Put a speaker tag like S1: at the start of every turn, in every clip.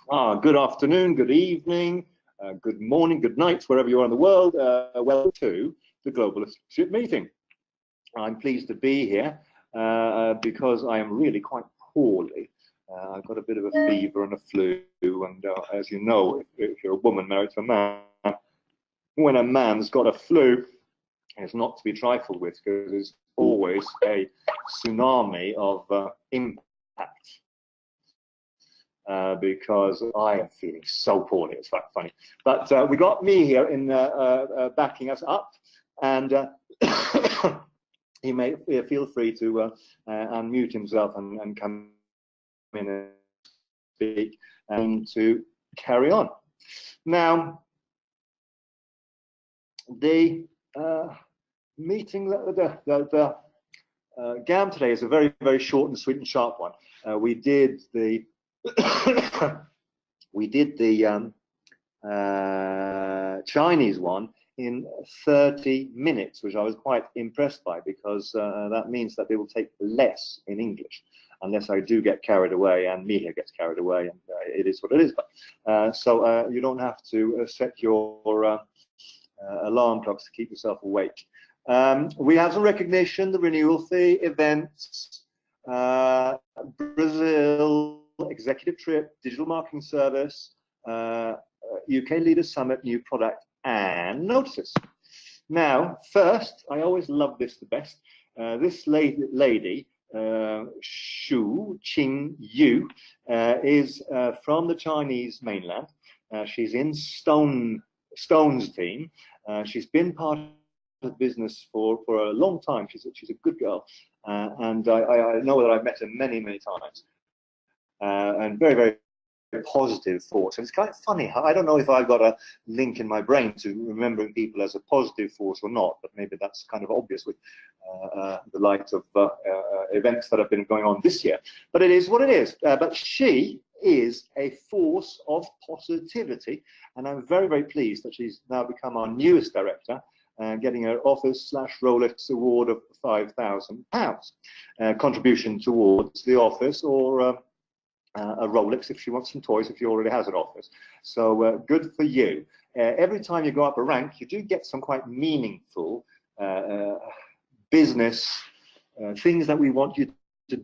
S1: Good afternoon, good evening, good morning, good night, wherever you are in the world. Welcome to the Global Leadership Meeting. I'm pleased to be here because I am really quite poorly. I've got a bit of a fever and a flu, and as you know, if you're a woman married to a man, when a man's got a flu, it's not to be trifled with, because there's always a tsunami of impact. Because I am feeling so poorly, it's quite funny. But we got me here in backing us up, and he may feel free to unmute himself and come in and speak and to carry on. Now, the meeting, the GAM today is a very, very short and sweet and sharp one. We did the Chinese one in 30 minutes, which I was quite impressed by, because that means that they will take less in English, unless I do get carried away and Mia gets carried away, and it is what it is. But so you don't have to set your alarm clocks to keep yourself awake. We have some recognition, the renewal fee, events, Brazil, executive trip, digital marketing service, UK Leaders Summit, new product, and notices. Now, first, I always love this the best. This lady, Xu Qingyu, is from the Chinese mainland. She's in Stone's team. She's been part of the business for a long time. She's a good girl, and I know that I've met her many, many times. And very, very positive thoughts. And it's kind of funny. I don't know if I've got a link in my brain to remembering people as a positive force or not, but maybe that's kind of obvious with the light of events that have been going on this year. But it is what it is. But she is a force of positivity, and I'm very, very pleased that she's now become our newest director, getting her Office/Rolex award of £5,000 contribution towards the office, or a Rolex if she wants some toys, if she already has an office. So good for you. Every time you go up a rank, you do get some quite meaningful business things that we want you to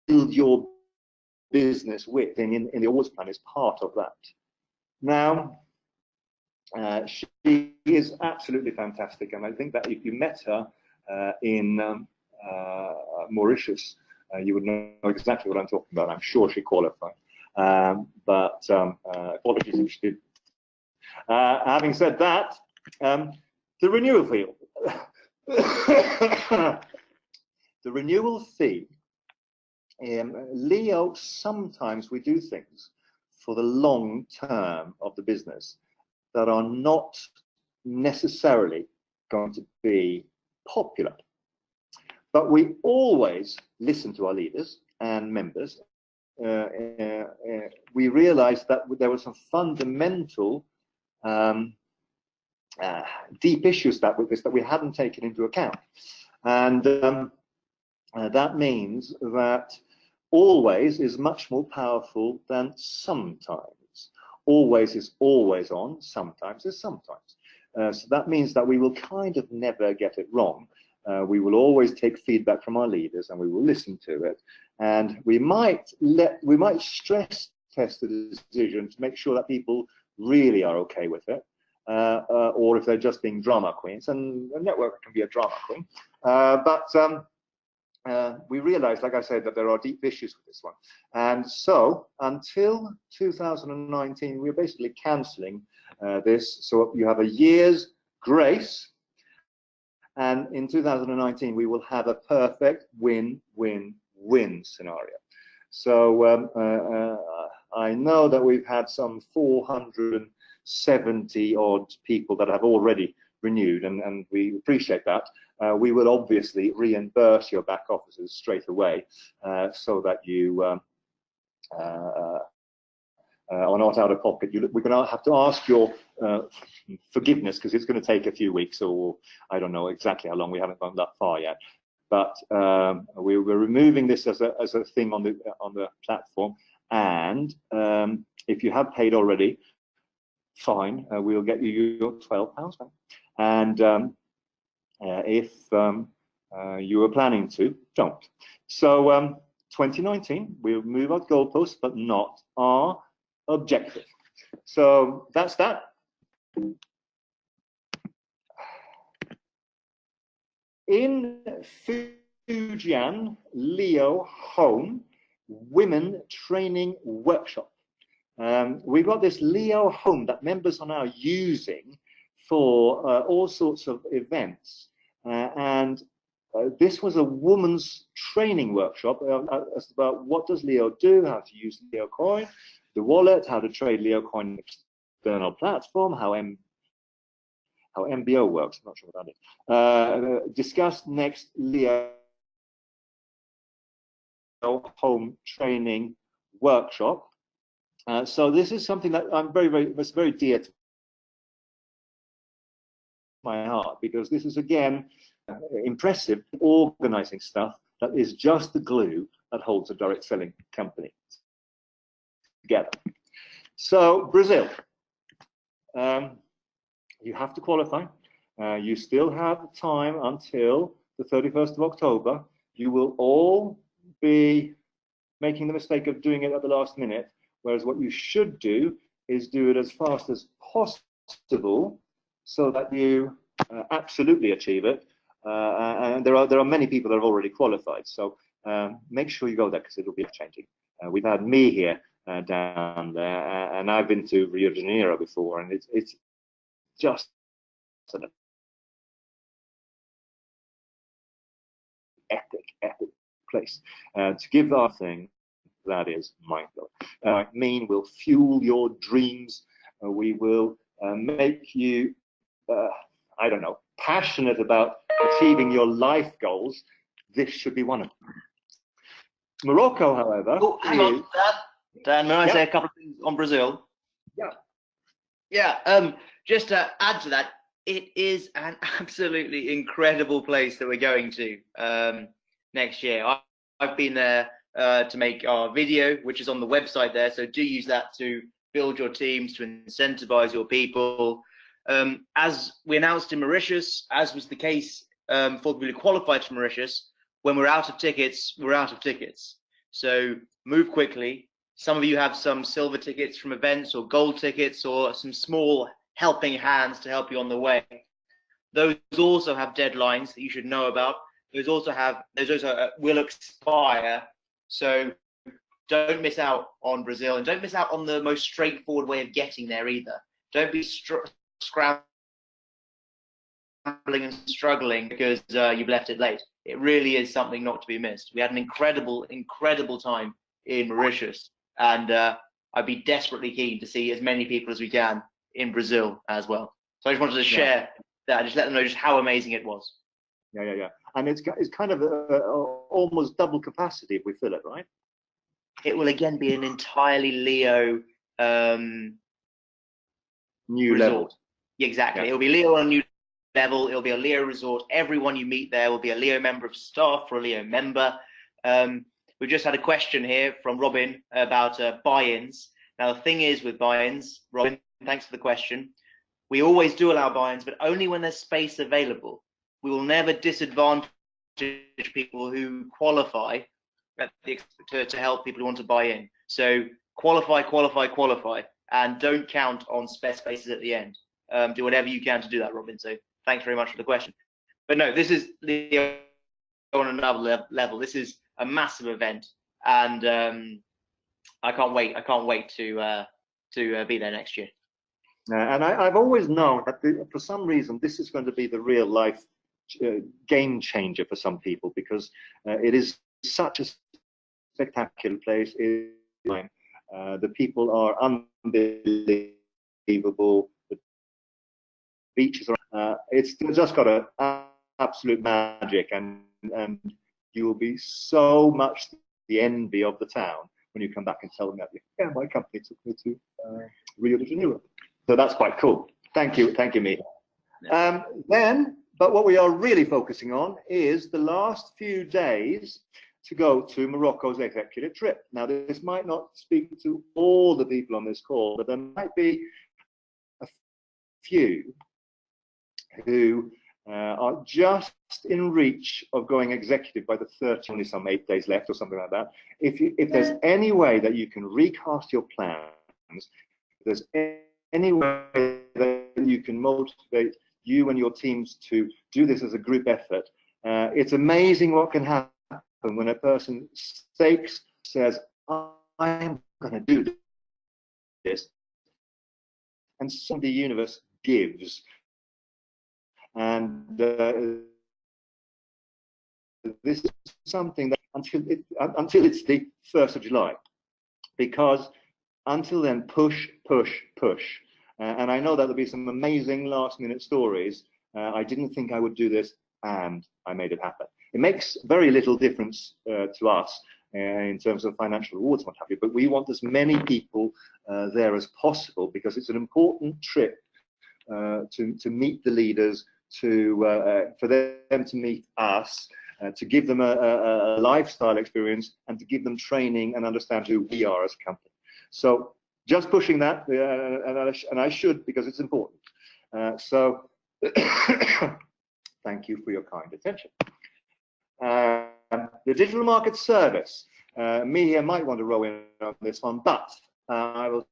S1: build your business with, in the awards plan is part of that. Now, she is absolutely fantastic, and I think that if you met her in Mauritius, you would know exactly what I'm talking about. I'm sure she qualified. But apologies if she did. Having said that, the renewal fee. The renewal fee. Leo, sometimes we do things for the long term of the business that are not necessarily going to be popular. But we always listen to our leaders and members. We realized that there were some fundamental deep issues that we hadn't taken into account. And that means that always is much more powerful than sometimes. Always is always on, sometimes is sometimes. So that means that we will kind of never get it wrong. We will always take feedback from our leaders, and we will listen to it. And we might stress test the decision to make sure that people really are okay with it, or if they're just being drama queens. And a network can be a drama queen. But we realized, like I said, that there are deep issues with this one. And so until 2019, we're basically cancelling this. So you have a year's grace. And in 2019, we will have a perfect win-win-win scenario. So I know that we've had some 470 odd people that have already renewed, and we appreciate that. We will obviously reimburse your back offices straight away, so that you are not out of pocket. We're going to have to ask your forgiveness, because it's going to take a few weeks, or I don't know exactly how long. We haven't gone that far yet, but we're removing this as a thing on the platform, And if you have paid already, fine, we'll get you your £12 back. And if you were planning to, don't. So 2019, we'll move our goalposts, but not our objective. So that's that. In Fujian Leo Home Women Training Workshop, we've got this Leo Home that members are now using for all sorts of events. This was a woman's training workshop about what does Leo do, how to use Leo Coin, the wallet, how to trade Leo Coin on external platform, how MBO works. I'm not sure what that is. Discuss next Leo Home Training Workshop. So this is something that I'm was very dear to my heart, because this is again impressive organizing stuff that is just the glue that holds a direct selling company together. So Brazil, you have to qualify. You still have time until the 31st of October. You will all be making the mistake of doing it at the last minute, whereas what you should do is do it as fast as possible so that you absolutely achieve it. And there are many people that have already qualified, so make sure you go there, because it'll be changing. We've had me here down there, and I've been to Rio de Janeiro before, and it's just an epic place. To give our thing, that is mind-blowing. Mean will fuel your dreams. We will make you, I don't know, passionate about achieving your life goals. This should be one of them. Morocco, however.
S2: Oh, hang on, Dan. May I say a couple of things on Brazil? Yeah. Just to add to that, it is an absolutely incredible place that we're going to next year. I've been there to make our video, which is on the website there. So do use that to build your teams, to incentivize your people. As we announced in Mauritius, as was the case for the people who qualified for Mauritius, when we're out of tickets, we're out of tickets. So move quickly. Some of you have some silver tickets from events, or gold tickets, or some small helping hands to help you on the way. Those also have deadlines that you should know about. Those also will expire. So don't miss out on Brazil, and don't miss out on the most straightforward way of getting there either. Don't be scrambling and struggling because you've left it late. It really is something not to be missed. We had an incredible time in Mauritius, and I'd be desperately keen to see as many people as we can in Brazil as well. So I just wanted to share that, just let them know just how amazing it was.
S1: Yeah. And it's kind of almost double capacity if we fill it, right?
S2: It will again be an entirely Leo
S1: new
S2: resort.
S1: Level.
S2: Exactly.
S1: Yeah.
S2: It'll be Leo on a new level. It'll be a Leo resort. Everyone you meet there will be a Leo member of staff or a Leo member. We've just had a question here from Robin about buy-ins. Now, the thing is with buy-ins, Robin, thanks for the question. We always do allow buy-ins, but only when there's space available. We will never disadvantage people who qualify to help people who want to buy in. So qualify, and don't count on spare spaces at the end. Do whatever you can to do that, Robin. So thanks very much for the question. But no, this is Leo on another level. This is a massive event, and I can't wait. to be there next year.
S1: And I've always known that for some reason this is going to be the real life game changer for some people, because it is such a spectacular place. The people are unbelievable. The beaches are. It's just got an absolute magic, and you will be so much the envy of the town when you come back and tell them that, yeah, my company took me to Rio de Janeiro. So that's quite cool. Thank you, Miha. But what we are really focusing on is the last few days. to go to Morocco's executive trip. Now, this might not speak to all the people on this call, but there might be a few who are just in reach of going executive by the 30th, only some 8 days left or something like that. If there's any way that you can recast your plans, if there's any way that you can motivate you and your teams to do this as a group effort, it's amazing what can happen when a person stakes, says, I'm going to do this, and so the universe gives. And this is something that until it's the 1st of July, because until then, push, push, push. And I know that there'll be some amazing last-minute stories. I didn't think I would do this, and I made it happen. It makes very little difference to us in terms of financial rewards and what have you, but we want as many people there as possible, because it's an important trip to meet the leaders, for them to meet us, to give them a lifestyle experience, and to give them training and understand who we are as a company. So just pushing that, and I should, because it's important. So thank you for your kind attention. The digital market service. Me here might want to row in on this one, but I will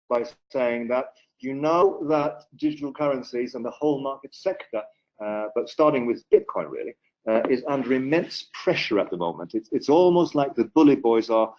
S1: by saying that you know that digital currencies and the whole market sector, but starting with Bitcoin really, is under immense pressure at the moment. It's almost like the bully boys are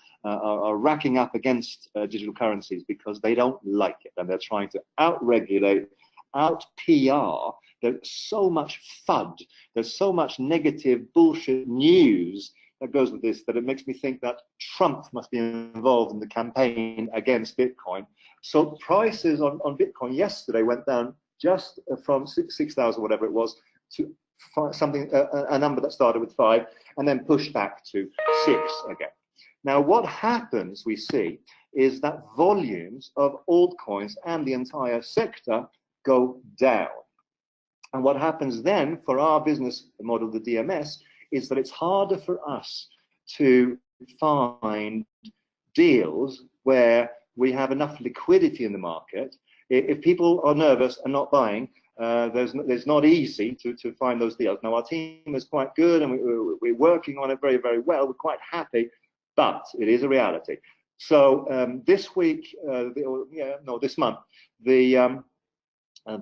S1: racking up against digital currencies because they don't like it, and they're trying to out-regulate, out-PR. There's so much FUD, there's so much negative bullshit news that goes with this, that it makes me think that Trump must be involved in the campaign against Bitcoin. So prices on Bitcoin yesterday went down just from 6,000, whatever it was, to something, a number that started with 5, and then pushed back to 6 again. Now, what happens, we see, is that volumes of altcoins and the entire sector go down. And what happens then for our business model, the DMS, is that it's harder for us to find deals where we have enough liquidity in the market. If people are nervous and not buying, it's not easy to find those deals. Now, our team is quite good, and we're working on it very, very well. We're quite happy, but it is a reality. So this week, this month, the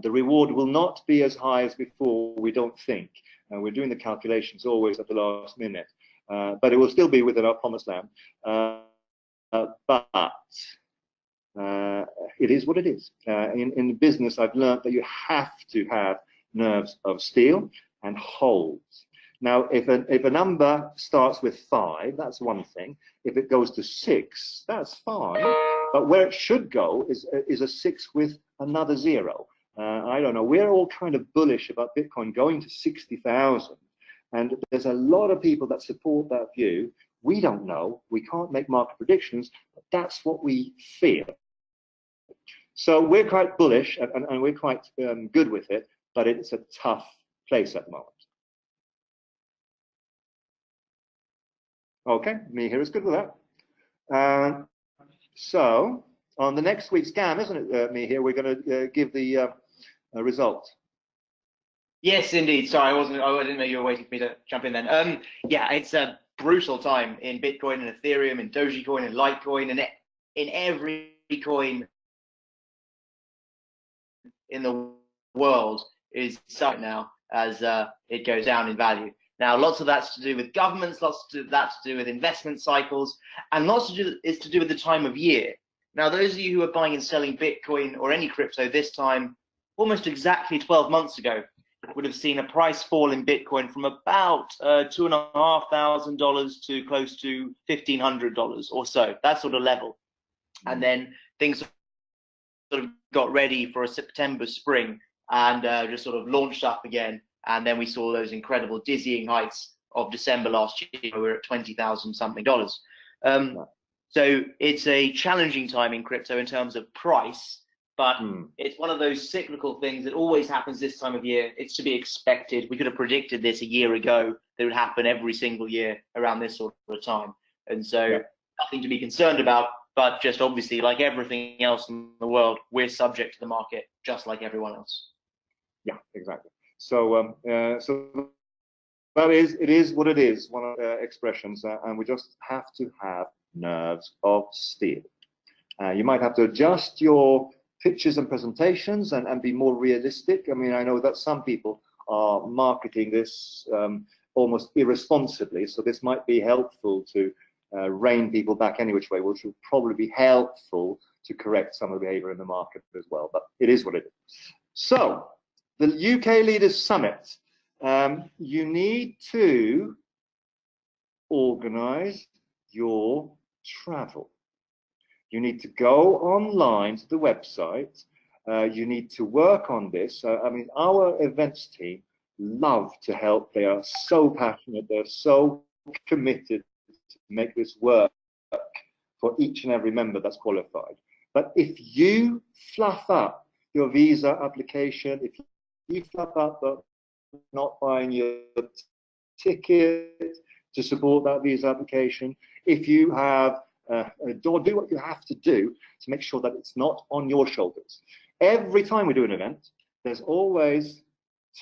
S1: reward will not be as high as before, we don't think. We're doing the calculations always at the last minute, but it will still be within our promised land. But it is what it is. In business, I've learned that you have to have nerves of steel and holds. Now, if a number starts with 5, that's one thing. If it goes to 6, that's fine. But where it should go is a 6 with another 0. I don't know. We're all kind of bullish about Bitcoin going to 60,000, and there's a lot of people that support that view. We don't know. We can't make market predictions, but that's what we feel. So we're quite bullish, and we're quite good with it, but it's a tough place at the moment. Okay, me here is good with that. So on the next week's GAM, isn't it, me here, we're going to give the result.
S2: Yes, indeed. Sorry, I didn't know you were waiting for me to jump in then. Yeah, it's a brutal time in Bitcoin and Ethereum and Dogecoin and Litecoin, and in every coin in the world is such now as it goes down in value. Now, lots of that's to do with governments, lots of that's to do with investment cycles, and lots of it is to do with the time of year. Now, those of you who are buying and selling Bitcoin or any crypto this time, almost exactly 12 months ago, would have seen a price fall in Bitcoin from about $2,500 to close to $1,500 or so, that sort of level. And then things sort of got ready for a September spring and just sort of launched up again. And then we saw those incredible dizzying heights of December last year. We were at $20,000 something. So it's a challenging time in crypto in terms of price, but it's one of those cyclical things that always happens this time of year. It's to be expected. We could have predicted this a year ago that it would happen every single year around this sort of time. And so nothing to be concerned about, but just obviously, like everything else in the world, we're subject to the market just like everyone else.
S1: Yeah, exactly. So, so that it is what it is, one of the expressions, and we just have to have nerves of steel. You might have to adjust your pictures and presentations and be more realistic. I mean, I know that some people are marketing this almost irresponsibly, so this might be helpful to rein people back any which way, which will probably be helpful to correct some of the behavior in the market as well, but it is what it is. So, the UK Leaders Summit, you need to organize your travel. You need to go online to the website. You need to work on this. I mean, our events team love to help. They are so passionate. They're so committed to make this work for each and every member that's qualified. But if you fluff up your visa application, if you fluff up not buying your ticket to support that visa application, if you have do what you have to do to make sure that it's not on your shoulders. Every time we do an event, there's always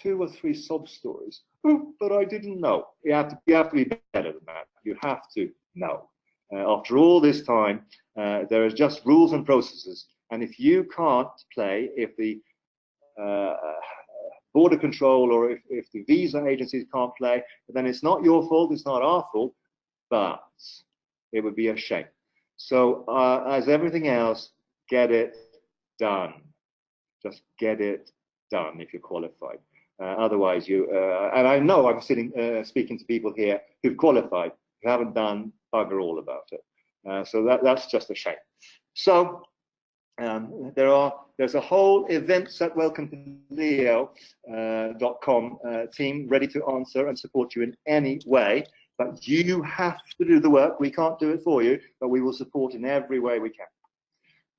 S1: 2 or 3 sob stories. Oh, but I didn't know. You have to be better than that. You have to know. After all this time, there are just rules and processes. And if you can't play, if the border control or if the visa agencies can't play, then it's not your fault, it's not our fault, but it would be a shame. So as everything else, get it done. Just get it done if you're qualified. Otherwise, and I know I'm speaking to people here who've qualified, who haven't done bugger all about it. So that's just a shame. So there's a whole events at welcometoleo.com team ready to answer and support you in any way. But you have to do the work. We can't do it for you, but we will support in every way we can.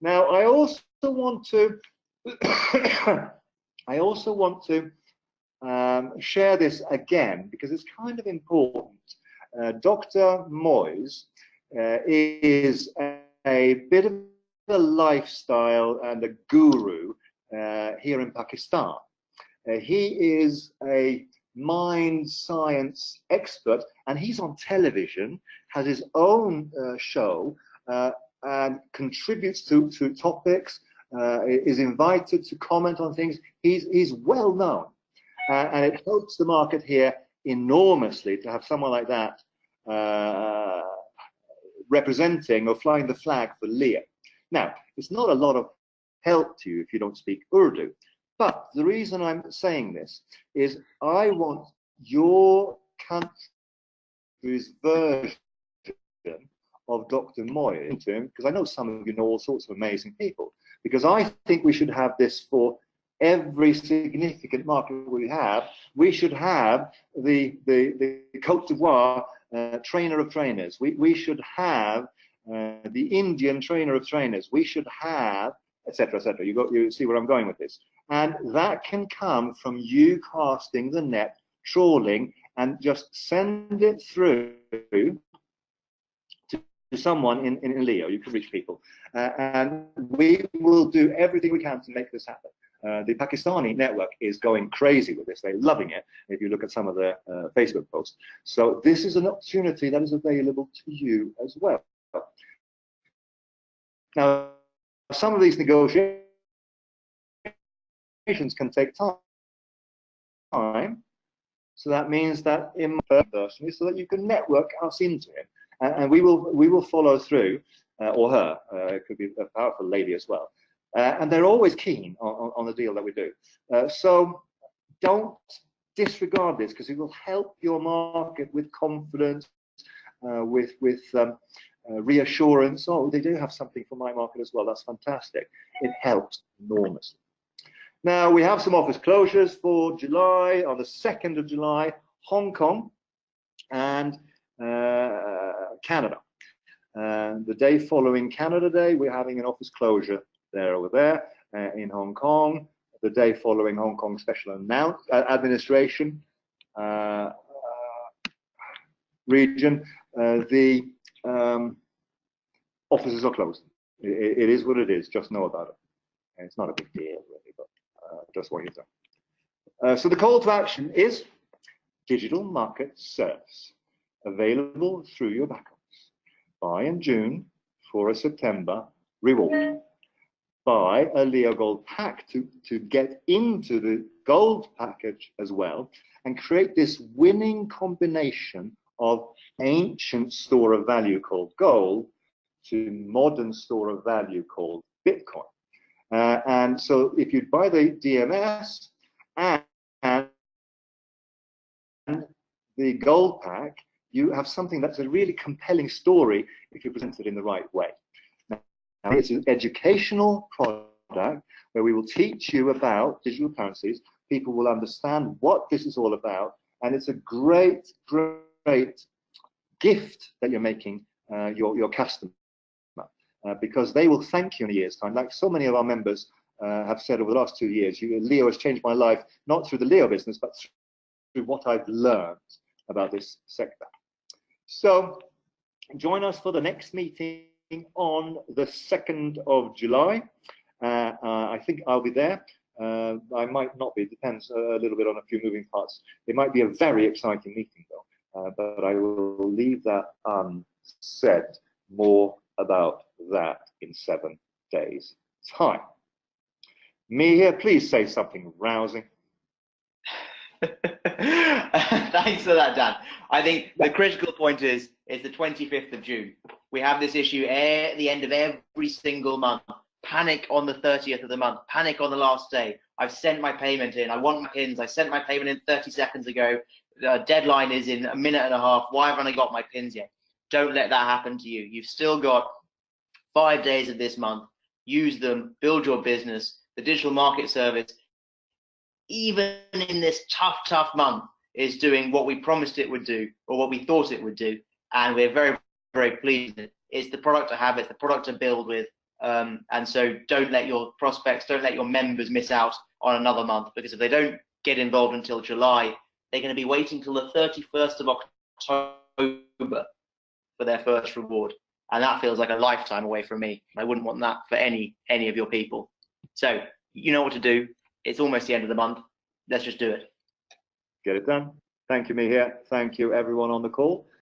S1: Now, I also want to share this again because it's kind of important. Dr. Moyes is a bit of a lifestyle and a guru here in Pakistan. He is a mind science expert, and he's on television, has his own show, and contributes to topics, is invited to comment on things. He's well known, and it helps the market here enormously to have someone like that representing or flying the flag for Leo. Now, it's not a lot of help to you if you don't speak Urdu. But the reason I'm saying this is I want your country's version of Dr. Moyes into him, because I know some of you know all sorts of amazing people, because I think we should have this for every significant market we have. We should have the Côte d'Ivoire trainer of trainers. We should have the Indian trainer of trainers. We should have, etc., etc. You see where I'm going with this. And that can come from you casting the net, trawling, and just send it through to someone in Leo. You can reach people. And we will do everything we can to make this happen. The Pakistani network is going crazy with this. They're loving it, if you look at some of their Facebook posts. So this is an opportunity that is available to you as well. Now, some of these negotiations can take time, so that means that in personally, so that you can network us into it, and we will follow through, or her. It could be a powerful lady as well, and they're always keen on the deal that we do. So don't disregard this, because it will help your market with confidence, with reassurance. Oh, they do have something for my market as well. That's fantastic. It helps enormously. Now, we have some office closures for July. On the 2nd of July, Hong Kong and Canada. The day following Canada Day, we're having an office closure over there. in Hong Kong, the day following Hong Kong Special Administration region. The offices are closed. It is what it is. Just know about it. And it's not a big deal, really, but just what you know. So the call to action is digital market service available through your back office. Buy in June for a September reward. Buy a Leo Gold pack to get into the gold package as well and create this winning combination of ancient store of value called gold to modern store of value called Bitcoin. And so if you buy the DMS and the gold pack, you have something that's a really compelling story if you present it in the right way. Now, it's an educational product where we will teach you about digital currencies. People will understand what this is all about, and it's a great, great gift that you're making your customer, because they will thank you in a year's time. Like so many of our members have said over the last 2 years, Leo has changed my life, not through the Leo business, but through what I've learned about this sector. So join us for the next meeting on the 2nd of July. I think I'll be there. I might not be, it depends a little bit on a few moving parts. It might be a very exciting meeting though, but I will leave that unsaid. More about that in 7 days' time. Mia, please say something rousing.
S2: Thanks for that, Dan. I think the critical point is the 25th of June. We have this issue at the end of every single month. Panic on the 30th of the month. Panic on the last day. I've sent my payment in. I want my pins. I sent my payment in 30 seconds ago. The deadline is in a minute and a half. Why haven't I got my pins yet? Don't let that happen to you. You've still got 5 days of this month. Use them. Build your business. The digital market service, even in this tough month, is doing what we promised it would do, or what we thought it would do, and we're very, very pleased. It's the product to have, it's the product to build with, and so don't let your prospects, don't let your members miss out on another month, because if they don't get involved until July, they're going to be waiting till the 31st of October for their first reward, and that feels like a lifetime away from me. I wouldn't want that for any of your people. So you know what to do. It's almost the end of the month. Let's just do it.
S1: Get it done. Thank you, Mihir. Thank you, everyone on the call.